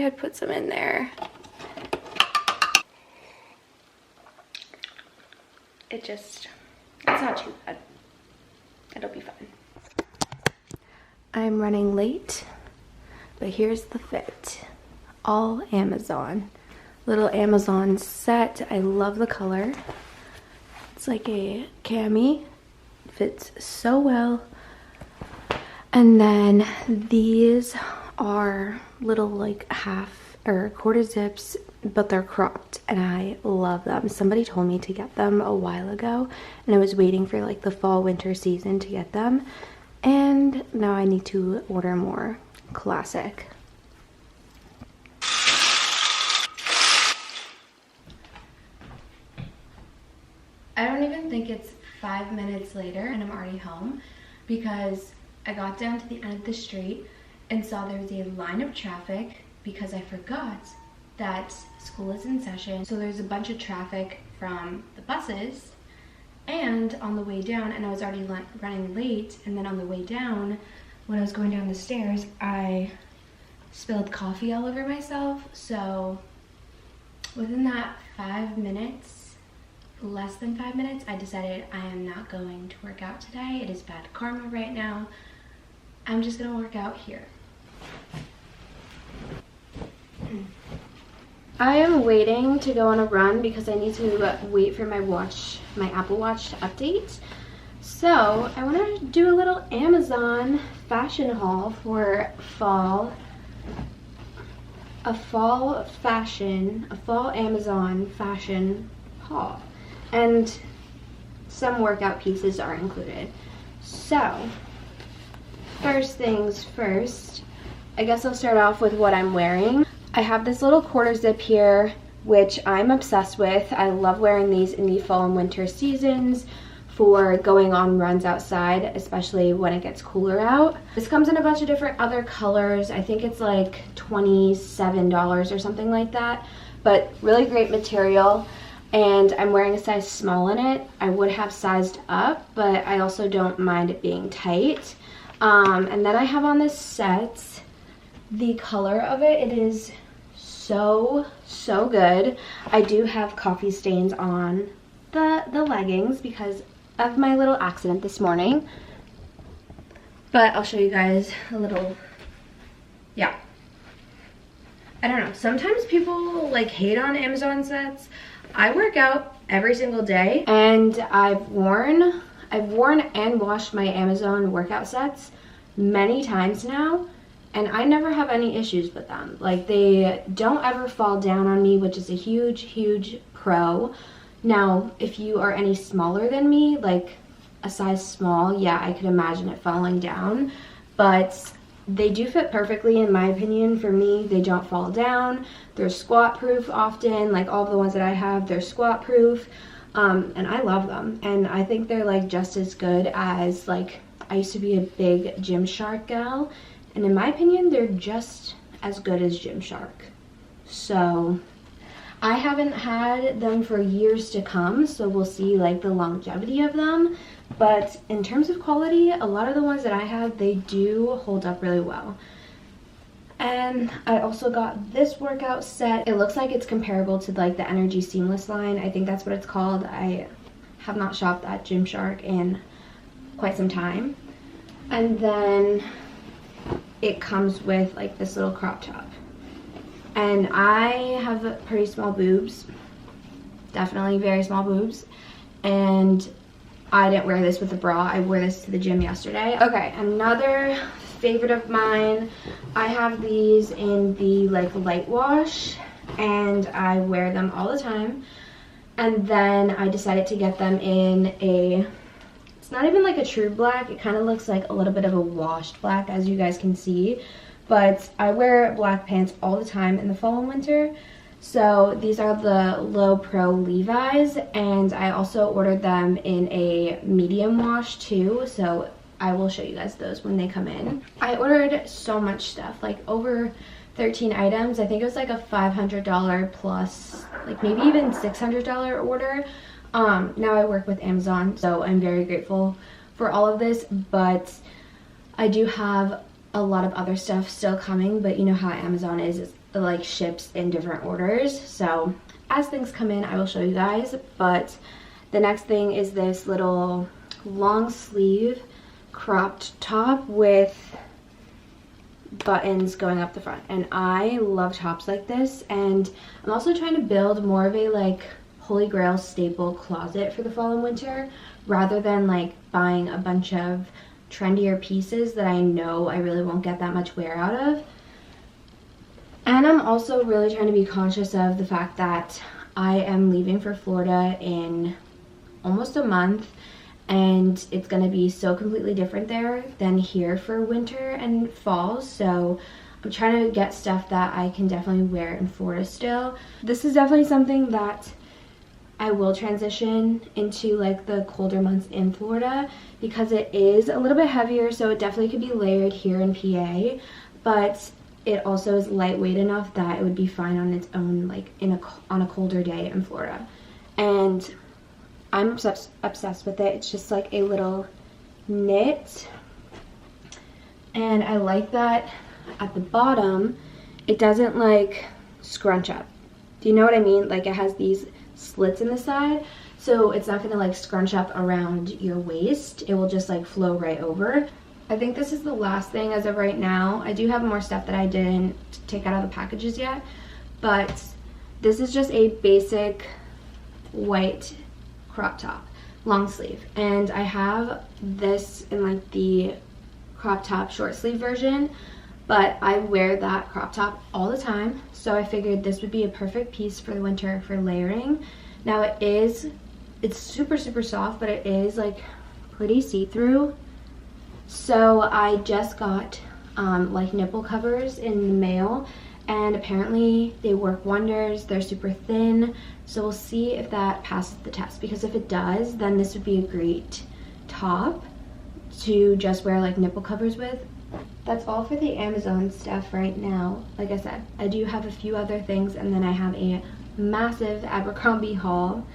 had put some in there. It's not too bad. It'll be fun. I'm running late, but here's the fit. All Amazon. Little Amazon set. I love the color. It's like a cami. Fits so well. And then these are little like half or quarter zips, but they're cropped and I love them. Somebody told me to get them a while ago and I was waiting for like the fall winter season to get them, and now I need to order more. Classic. I don't even think it's 5 minutes later and I'm already home because I got down to the end of the street and saw there was a line of traffic because I forgot that school is in session. So there's a bunch of traffic from the buses and on the way down, and I was already running late, and then on the way down, when I was going down the stairs, I spilled coffee all over myself. So within that 5 minutes, less than 5 minutes, I decided I am not going to work out today. It is bad karma right now. I'm just gonna work out here. I am waiting to go on a run because I need to wait for my Apple Watch to update. So I want to do a little Amazon fashion haul for fall. A fall Amazon fashion haul. And some workout pieces are included. So first things first, I guess I'll start off with what I'm wearing. I have this little quarter zip here, which I'm obsessed with. I love wearing these in the fall and winter seasons for going on runs outside, especially when it gets cooler out. This comes in a bunch of different other colors. I think it's like $27 or something like that, but really great material. And I'm wearing a size small in it. I would have sized up, but I also don't mind it being tight. And then I have on this set, the color of it is so good. I do have coffee stains on the leggings because of my little accident this morning, but I'll show you guys a little. Yeah, I don't know, sometimes people like hate on Amazon sets. I work out every single day, and I've worn and washed my Amazon workout sets many times now, and I never have any issues with them. Like, they don't ever fall down on me, which is a huge pro. Now, if you are any smaller than me, like a size small, yeah, I could imagine it falling down, but they do fit perfectly in my opinion. For me, they don't fall down. They're squat proof often, like all of the ones that I have, they're squat proof, and I love them. And I think they're like just as good as, like, I used to be a big Gymshark gal, and in my opinion, they're just as good as Gymshark. So I haven't had them for years to come, so we'll see like the longevity of them. But in terms of quality, a lot of the ones that I have, they do hold up really well. And I also got this workout set. It looks like it's comparable to like the Energy Seamless line. I think that's what it's called. I have not shopped at Gymshark in quite some time. And then it comes with like this little crop top. And I have pretty small boobs, definitely very small boobs, and I didn't wear this with a bra. I wore this to the gym yesterday. Okay, another favorite of mine, I have these in the like light wash, and I wear them all the time. And then I decided to get them in a, it's not even like a true black, it kind of looks like a little bit of a washed black, as you guys can see. But I wear black pants all the time in the fall and winter. So these are the Low Pro Levi's, and I also ordered them in a medium wash too, so I will show you guys those when they come in. I ordered so much stuff, like over 13 items. I think it was like a $500 plus, like maybe even $600 order. Now I work with Amazon, so I'm very grateful for all of this, but I do have a lot of other stuff still coming. But you know how Amazon is, like ships in different orders. So as things come in, I will show you guys. But the next thing is this little long sleeve cropped top with buttons going up the front, and I love tops like this. And I'm also trying to build more of a like holy grail staple closet for the fall and winter, rather than like buying a bunch of trendier pieces that I know I really won't get that much wear out of. And I'm also really trying to be conscious of the fact that I am leaving for Florida in almost a month, and it's going to be so completely different there than here for winter and fall. So I'm trying to get stuff that I can definitely wear in Florida still. This is definitely something that I will transition into like the colder months in Florida, because it is a little bit heavier, so it definitely could be layered here in PA, but it also is lightweight enough that it would be fine on its own, like on a colder day in Florida. And I'm obsessed with it. It's just like a little knit, and I like that at the bottom it doesn't like scrunch up. Do you know what I mean? Like it has these slits in the side, so it's not gonna like scrunch up around your waist. It will just like flow right over. I think this is the last thing as of right now. I do have more stuff that I didn't take out of the packages yet, but this is just a basic white crop top, long sleeve, and I have this in like the crop top short sleeve version, but I wear that crop top all the time, so I figured this would be a perfect piece for the winter for layering. Now it's super soft, but it is like pretty see-through. So I just got like nipple covers in the mail, and apparently they work wonders. They're super thin, so we'll see if that passes the test, because if it does, then this would be a great top to just wear like nipple covers with. That's all for the Amazon stuff right now. Like I said, I do have a few other things, and then I have a massive Abercrombie haul.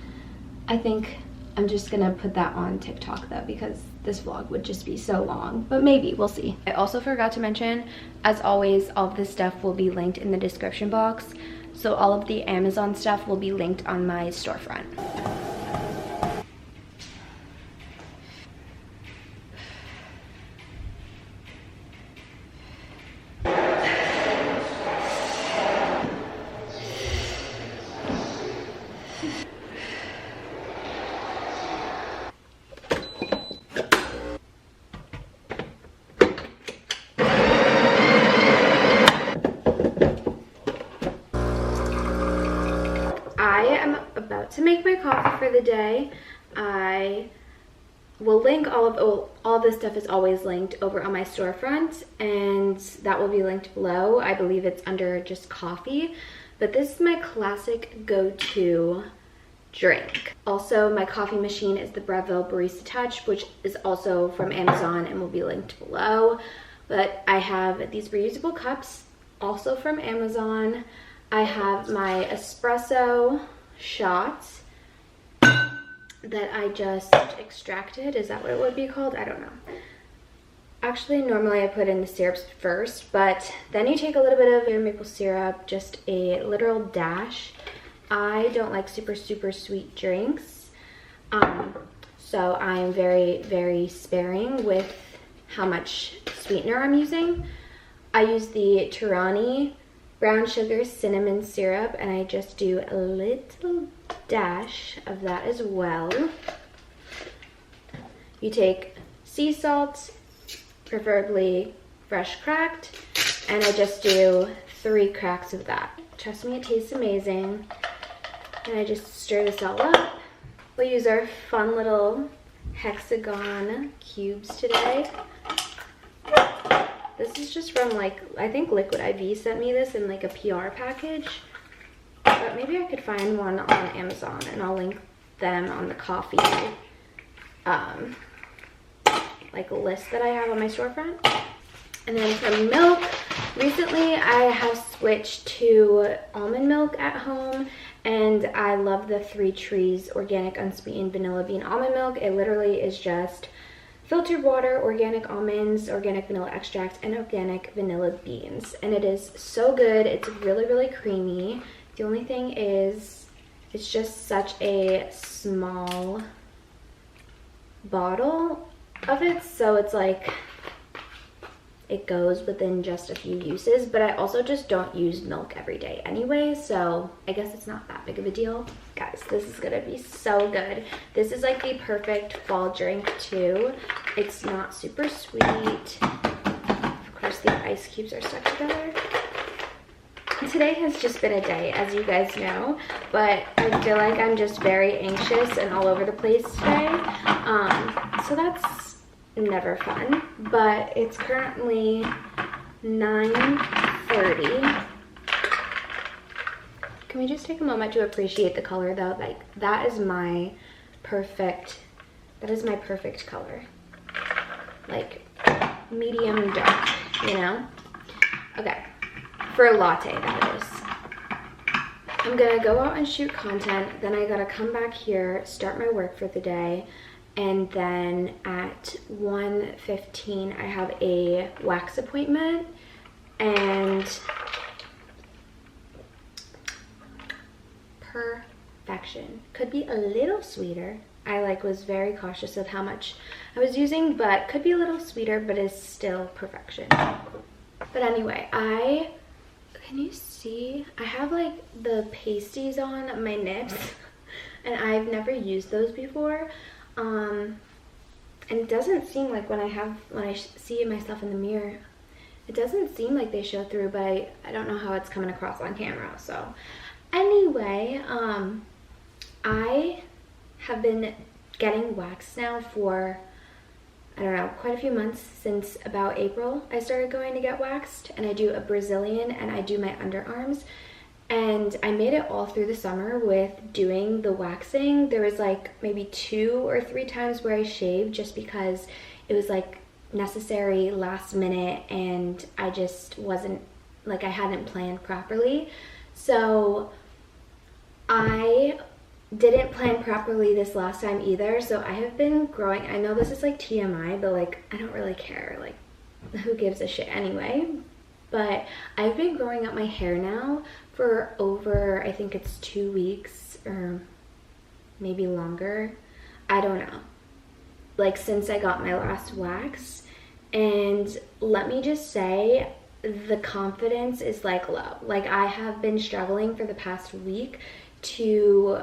I think I'm just gonna put that on TikTok though, because this vlog would just be so long, but maybe, we'll see. I also forgot to mention, as always, all of this stuff will be linked in the description box. So all of the Amazon stuff will be linked on my storefront. To make my coffee for the day. I will link all this stuff is always linked over on my storefront, and that will be linked below. I believe it's under just coffee, but this is my classic go-to drink. Also, my coffee machine is the Revolve Barista Touch, which is also from Amazon and will be linked below. But I have these reusable cups, also from Amazon. I have my espresso shots that I just extracted. Is that what it would be called? I don't know. Actually, normally I put in the syrups first, but then you take a little bit of your maple syrup, just a literal dash. I don't like super sweet drinks, so I'm very sparing with how much sweetener I'm using. I use the Tirani brown sugar cinnamon syrup, and I just do a little dash of that as well. You take sea salt, preferably fresh cracked, and I just do 3 cracks of that. Trust me, it tastes amazing. And I just stir this all up. We'll use our fun little hexagon cubes today. This is just from, like, I think Liquid IV sent me this in like a PR package, but maybe I could find one on Amazon, and I'll link them on the coffee like list that I have on my storefront. And then for milk, recently I have switched to almond milk at home, and I love the 3 Trees organic unsweetened vanilla bean almond milk. It literally is just filtered water, organic almonds, organic vanilla extract, and organic vanilla beans. And it is so good. It's really, really creamy. The only thing is it's just such a small bottle of it, so it's like it goes within just a few uses, but I also just don't use milk every day anyway, so I guess it's not that big of a deal. Guys, this is gonna be so good. This is like the perfect fall drink too. It's not super sweet. Of course, the ice cubes are stuck together. Today has just been a day, as you guys know, but I feel like I'm just very anxious and all over the place today. So that's never fun, but it's currently 9:30. Can we just take a moment to appreciate the color though? Like that is my perfect color. Like medium dark, you know? Okay, for a latte that is. I'm gonna go out and shoot content, then I gotta come back here, start my work for the day, and then at 1:15 I have a wax appointment, and perfection. Could be a little sweeter. I was very cautious of how much I was using, but could be a little sweeter, but is still perfection. But anyway, can you see? I have like the pasties on my nips and I've never used those before. And it doesn't seem like when I see myself in the mirror, it doesn't seem like they show through, but I don't know how it's coming across on camera. So anyway, I have been getting waxed now for, I don't know, quite a few months. Since about April I started going to get waxed, and I do a Brazilian and I do my underarms. And I made it all through the summer with doing the waxing. There was like maybe 2 or 3 times where I shaved just because it was like necessary last minute and I just wasn't, like I hadn't planned properly. So I didn't plan properly this last time either. So I have been growing, I know this is like TMI, but like I don't really care. Like who gives a shit anyway? But I've been growing out my hair now for over, I think it's 2 weeks or maybe longer. I don't know. Like since I got my last wax. And let me just say, the confidence is like low. Like I have been struggling for the past week to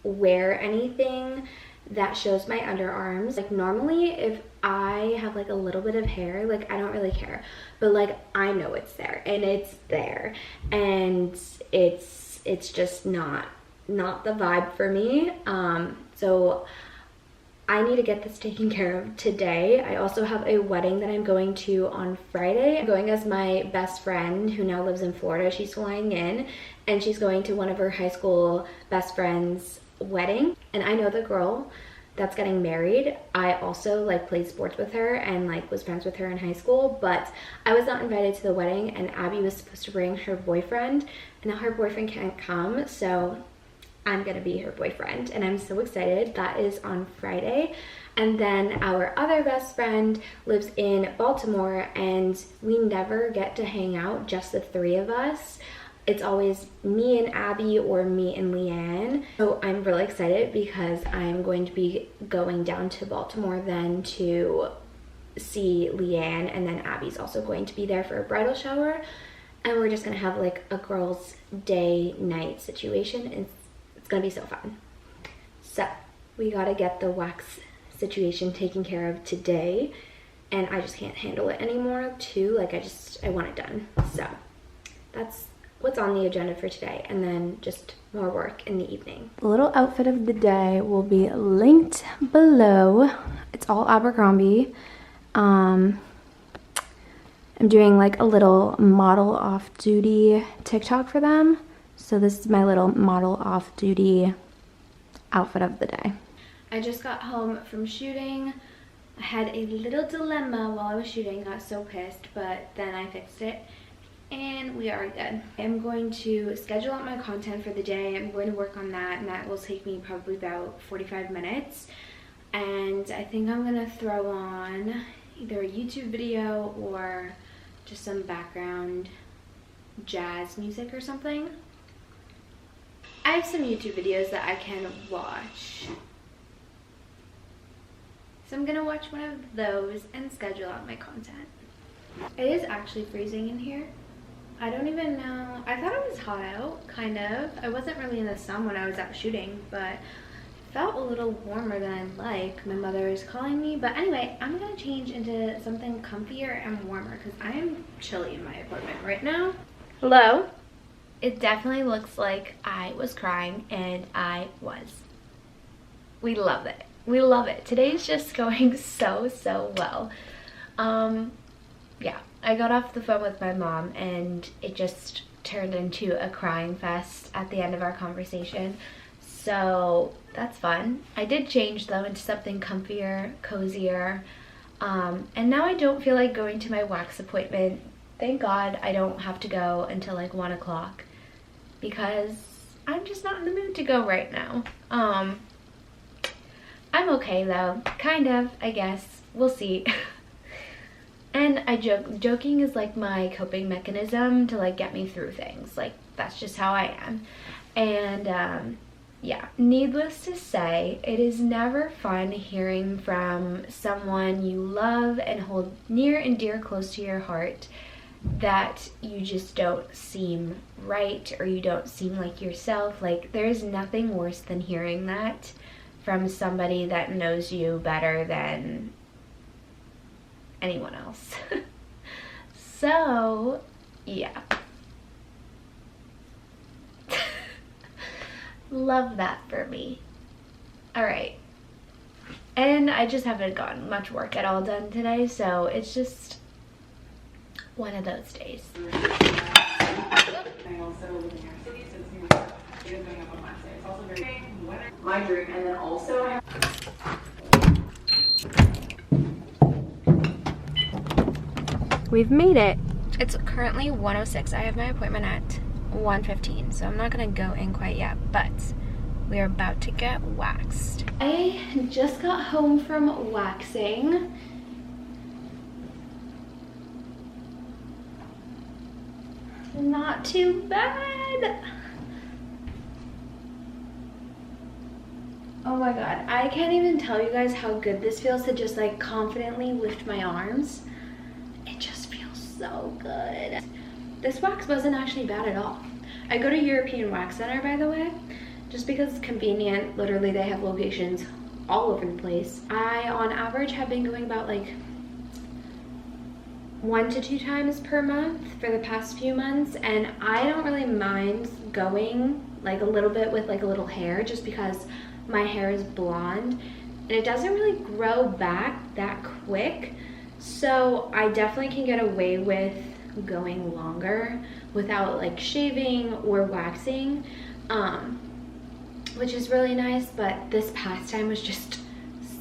wear anything that shows my underarms. Like normally if I have like a little bit of hair, like I don't really care, but like I know it's there and it's there, and it's just not the vibe for me. So I need to get this taken care of today. I also have a wedding that I'm going to on Friday. I'm going as my best friend who now lives in Florida. She's flying in and she's going to one of her high school best friends' wedding. And I know the girl that's getting married. I also like played sports with her and like was friends with her in high school, but I was not invited to the wedding, and Abby was supposed to bring her boyfriend, and now her boyfriend can't come, so I'm gonna be her boyfriend, and I'm so excited. That is on Friday. And then our other best friend lives in Baltimore, and we never get to hang out, just the 3 of us. It's always me and Abby or me and Leanne. So I'm really excited because I'm going to be going down to Baltimore then to see Leanne, and then Abby's also going to be there for a bridal shower, and we're just gonna have like a girls' day night situation, and it's gonna be so fun. So we gotta get the wax situation taken care of today, and I just can't handle it anymore too. Like I want it done. So that's what's on the agenda for today, and then just more work in the evening. The little outfit of the day will be linked below. It's all Abercrombie. I'm doing like a little model off-duty TikTok for them. So this is my little model off-duty outfit of the day. I just got home from shooting. I had a little dilemma while I was shooting. I got so pissed, but then I fixed it and we are good. I'm going to schedule out my content for the day. I'm going to work on that, and that will take me probably about 45 minutes. and I think I'm gonna throw on either a YouTube video or just some background jazz music or something. I have some YouTube videos that I can watch, so I'm gonna watch one of those and schedule out my content. It is actually freezing in here. I don't even know. I thought it was hot out, kind of. I wasn't really in the sun when I was out shooting, but it felt a little warmer than I'd like. My mother is calling me, but anyway, I'm gonna change into something comfier and warmer because I am chilly in my apartment right now. Hello? It definitely looks like I was crying, and I was. We love it. We love it. Today's just going so well. Yeah, I got off the phone with my mom and it just turned into a crying fest at the end of our conversation. So that's fun. I did change though into something comfier, cozier. And now I don't feel like going to my wax appointment. Thank God I don't have to go until like 1 o'clock because I'm just not in the mood to go right now. I'm okay though, kind of, I guess. We'll see. And I joking is like my coping mechanism to like get me through things. Like that's just how I am. And yeah, needless to say, it is never fun hearing from someone you love and hold near and dear close to your heart that you just don't seem right or you don't seem like yourself. Like there's nothing worse than hearing that from somebody that knows you better than anyone else. So yeah. Love that for me. All right, and I just haven't gotten much work at all done today, so it's just one of those days. My drink, and then also We've made it. It's currently 1:06. I have my appointment at 1:15, so I'm not gonna go in quite yet, but we are about to get waxed. I just got home from waxing. Not too bad. Oh my god, I can't even tell you guys how good this feels to just like confidently lift my arms. It just feels so good. This wax wasn't actually bad at all. I go to European Wax Center, by the way, just because it's convenient. Literally, they have locations all over the place. I, on average, have been going about like 1 to 2 times per month for the past few months, and I don't really mind going like a little bit with like a little hair just because my hair is blonde and it doesn't really grow back that quick, so I definitely can get away with going longer without like shaving or waxing, which is really nice. But this past time was just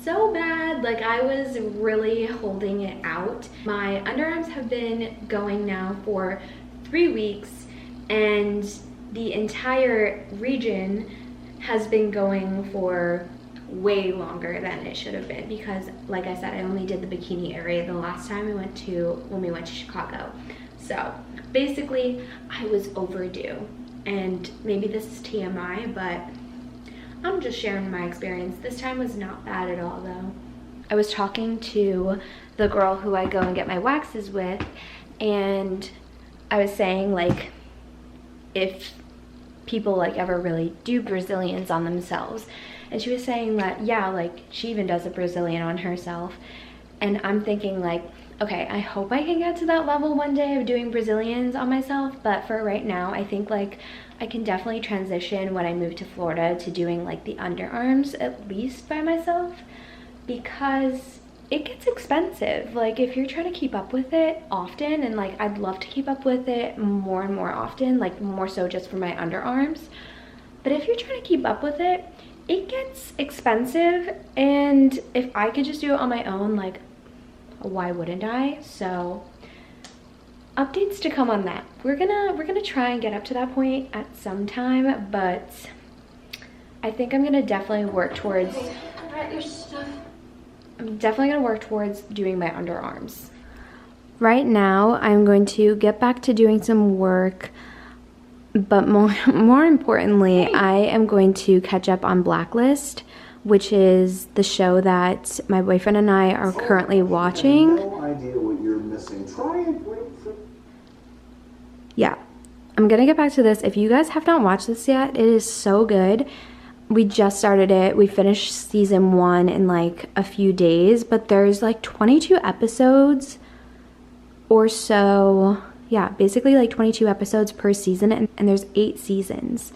so bad. Like I was really holding it out. My underarms have been going now for 3 weeks, and the entire region has been going for way longer than it should have been because, like I said, I only did the bikini area the last time when we went to Chicago. So basically I was overdue, and maybe this is TMI, but I'm just sharing my experience. This time was not bad at all though. I was talking to the girl who I go and get my waxes with, and I was saying like if people like ever really do Brazilians on themselves, and she was saying that yeah, like she even does a Brazilian on herself, and I'm thinking like, okay, I hope I can get to that level one day of doing Brazilians on myself, but for right now I think like I can definitely transition when I move to Florida to doing like the underarms at least by myself, because it gets expensive. Like if you're trying to keep up with it often, and like I'd love to keep up with it more and more often, like more so just for my underarms, but if you're trying to keep up with it, it gets expensive, and if I could just do it on my own, like why wouldn't I? So updates to come on that. We're gonna try and get up to that point at some time, but I think I'm gonna definitely work towards. Alright, your stuff. I'm definitely gonna work towards doing my underarms. Right now, I'm going to get back to doing some work, but more importantly, I am going to catch up on Blacklist, which is the show that my boyfriend and I are currently watching. No idea what you're missing. Try and wait for... Yeah, I'm gonna get back to this. If you guys have not watched this yet, it is so good. We just started it. We finished season 1 in like a few days, but there's like 22 episodes or so. Yeah, basically like 22 episodes per season, and there's 8 seasons.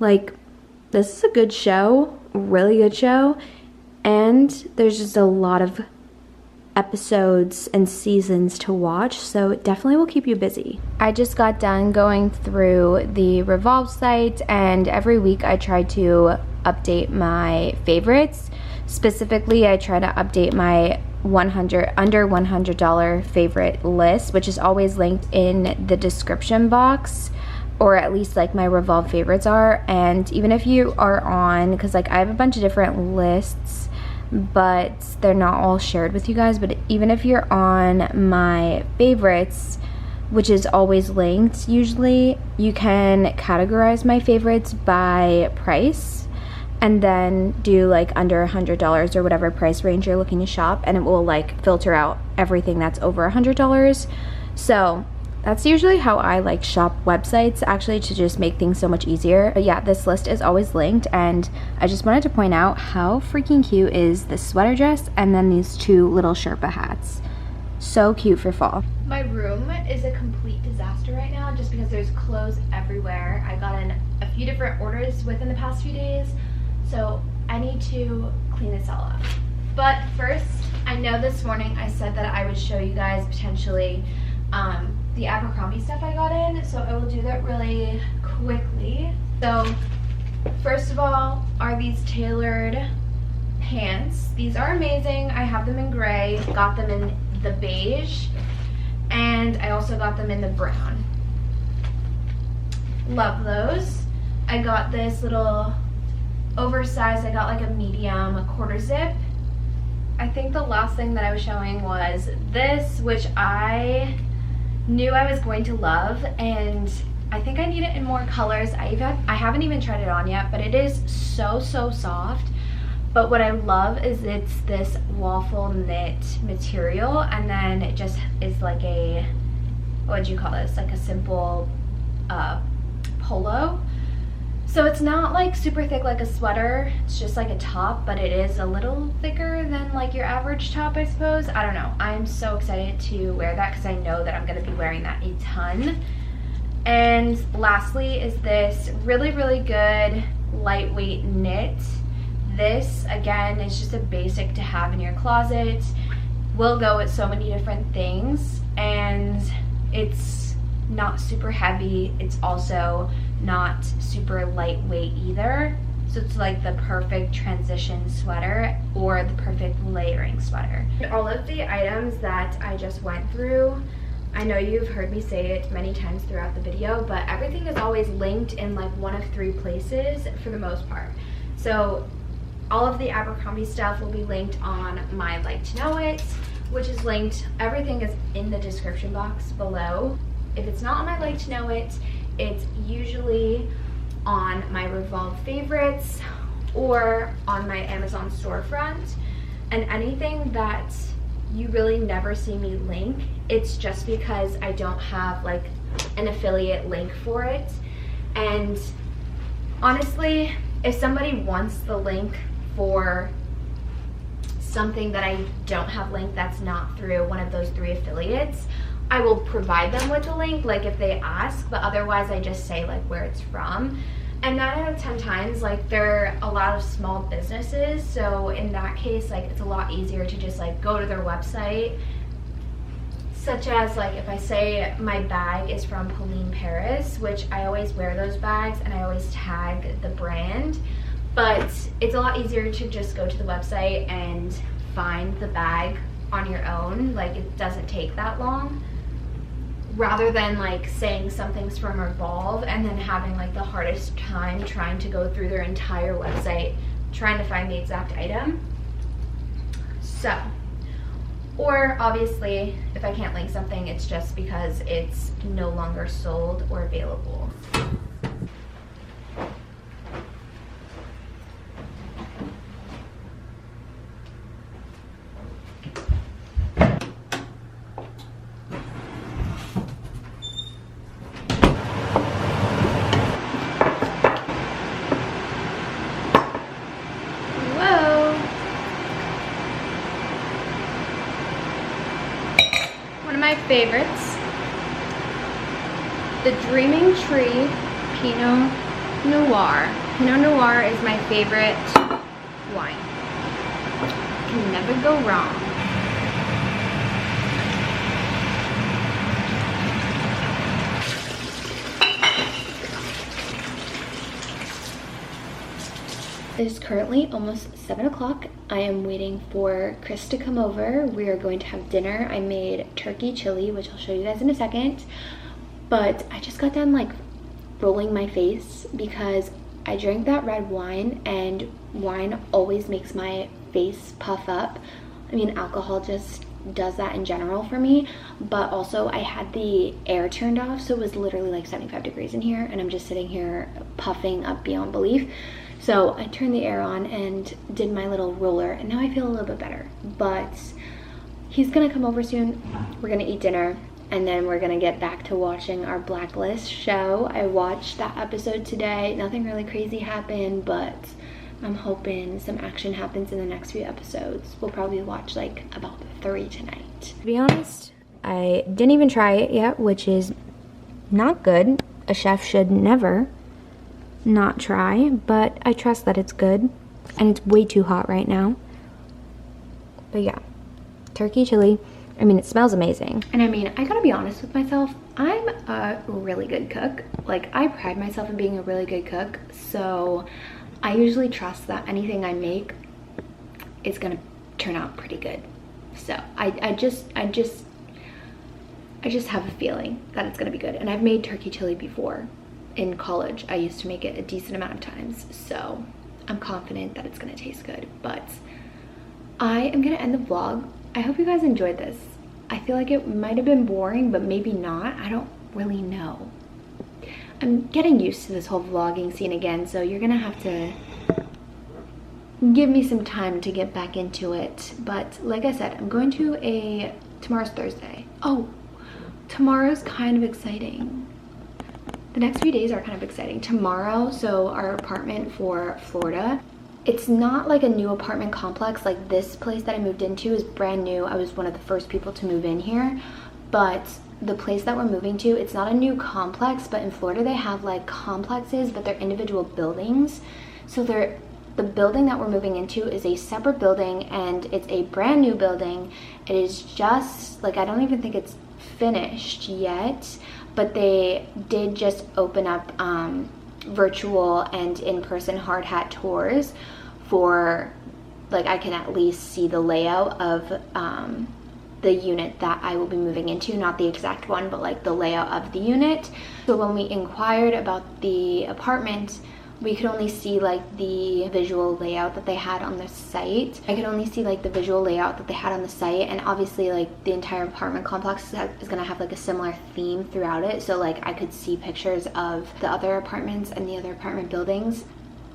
Like, this is a good show, really good show, and there's just a lot of episodes and seasons to watch, so it definitely will keep you busy. I just got done going through the Revolve site, and every week I try to update my favorites. Specifically, I try to update my under $100 favorite list, which is always linked in the description box, or at least like my Revolve favorites are. And even if you are on, because like I have a bunch of different lists, but they're not all shared with you guys, but even if you're on my favorites, which is always linked, usually you can categorize my favorites by price and then do like under $100 or whatever price range you're looking to shop, and it will like filter out everything that's over $100. So that's usually how I like shop websites, actually, to just make things so much easier. But yeah, this list is always linked, and I just wanted to point out how freaking cute is this sweater dress and then these 2 little Sherpa hats. So cute for fall. My room is a complete disaster right now just because there's clothes everywhere. I got in a few different orders within the past few days, so I need to clean this all up. But first, I know this morning I said that I would show you guys potentially the Abercrombie stuff I got in, so I will do that really quickly. So first of all are these tailored pants. These are amazing. I have them in gray, got them in the beige, and I also got them in the brown. Love those. I got this little oversized, I got like a medium quarter zip. I think the last thing that I was showing was this, which I knew I was going to love, and I think I need it in more colors. I haven't even tried it on yet, but it is so soft. But what I love is it's this waffle knit material, and then it just is like a, what would you call this, like a simple polo. So it's not like super thick like a sweater, it's just like a top, but it is a little thicker than like your average top, I suppose. I don't know. I'm so excited to wear that because I know that I'm going to be wearing that a ton. And lastly is this really good lightweight knit. This, again, is just a basic to have in your closet. Will go with so many different things, and it's not super heavy. It's also not super lightweight either. So it's like the perfect transition sweater or the perfect layering sweater. All of the items that I just went through, I know you've heard me say it many times throughout the video, but everything is always linked in like one of 3 places for the most part. So all of the Abercrombie stuff will be linked on my Like to Know It, which is linked, everything is in the description box below. If it's not on my Like to Know It, it's usually on my Revolve favorites or on my Amazon storefront. And anything that you really never see me link, it's just because I don't have like an affiliate link for it. And honestly, if somebody wants the link for something that I don't have linked that's not through one of those 3 affiliates, I will provide them with a link, like if they ask, but otherwise I just say like where it's from. And 9 out of 10 times, like they're a lot of small businesses, so in that case, like it's a lot easier to just like go to their website, such as like if I say my bag is from Pauline Paris, which I always wear those bags and I always tag the brand, but it's a lot easier to just go to the website and find the bag on your own. Like it doesn't take that long, rather than like saying something's from Revolve and then having like the hardest time trying to go through their entire website trying to find the exact item. So, or obviously, if I can't link something, it's just because it's no longer sold or available. My favorites, the Dreaming Tree Pinot Noir. Pinot Noir is my favorite wine. Can never go wrong. It is currently almost 7 o'clock. I am waiting for Chris to come over. We are going to have dinner. I made turkey chili, which I'll show you guys in a second. But I just got done like rolling my face because I drank that red wine, and wine always makes my face puff up. I mean, alcohol just does that in general for me, but also I had the air turned off, so it was literally like 75 degrees in here, and I'm just sitting here puffing up beyond belief. So I turned the air on and did my little roller, and now I feel a little bit better. But he's gonna come over soon. We're gonna eat dinner, and then we're gonna get back to watching our Blacklist show. I watched that episode today. Nothing really crazy happened, but I'm hoping some action happens in the next few episodes. We'll probably watch like about 3 tonight. To be honest, I didn't even try it yet, which is not good. A chef should never not try, but I trust that it's good, and it's way too hot right now. But yeah, turkey chili. I mean, it smells amazing. And I mean, I gotta be honest with myself, I'm a really good cook. Like, I pride myself in being a really good cook, so I usually trust that anything I make is gonna turn out pretty good. So I just have a feeling that it's gonna be good. And I've made turkey chili before. In college, I used to make it a decent amount of times, so I'm confident that it's gonna taste good. But I am gonna end the vlog. I hope you guys enjoyed this. I feel like it might have been boring, but maybe not. I don't really know. I'm getting used to this whole vlogging scene again, so you're gonna have to give me some time to get back into it. But like I said, I'm going to tomorrow's Thursday. Oh, tomorrow's kind of exciting. The next few days are kind of exciting. Tomorrow, so our apartment for Florida, it's not like a new apartment complex. Like, this place that I moved into is brand new. I was one of the first people to move in here, but the place that we're moving to, it's not a new complex, but in Florida they have like complexes, but they're individual buildings. So the building that we're moving into is a separate building, and it's a brand new building. It is just like, I don't even think it's finished yet, but they did just open up virtual and in-person hard hat tours for, like, I can at least see the layout of the unit that I will be moving into, not the exact one, but like the layout of the unit. So when we inquired about the apartment, we could only see like the visual layout that they had on the site. I could only see like the visual layout that they had on the site, and obviously like the entire apartment complex is gonna have like a similar theme throughout it. So like I could see pictures of the other apartments and the other apartment buildings.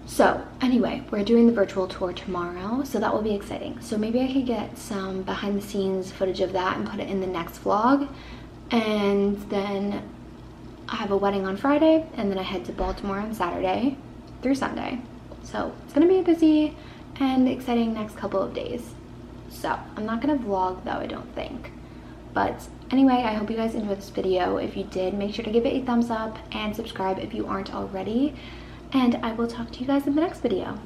So anyway, we're doing the virtual tour tomorrow, so that will be exciting. So maybe I could get some behind the scenes footage of that and put it in the next vlog. And then I have a wedding on Friday, and then I head to Baltimore on Saturday through Sunday. So it's gonna be a busy and exciting next couple of days. So I'm not gonna vlog though, I don't think. But anyway, I hope you guys enjoyed this video. If you did, make sure to give it a thumbs up and subscribe if you aren't already. And I will talk to you guys in the next video.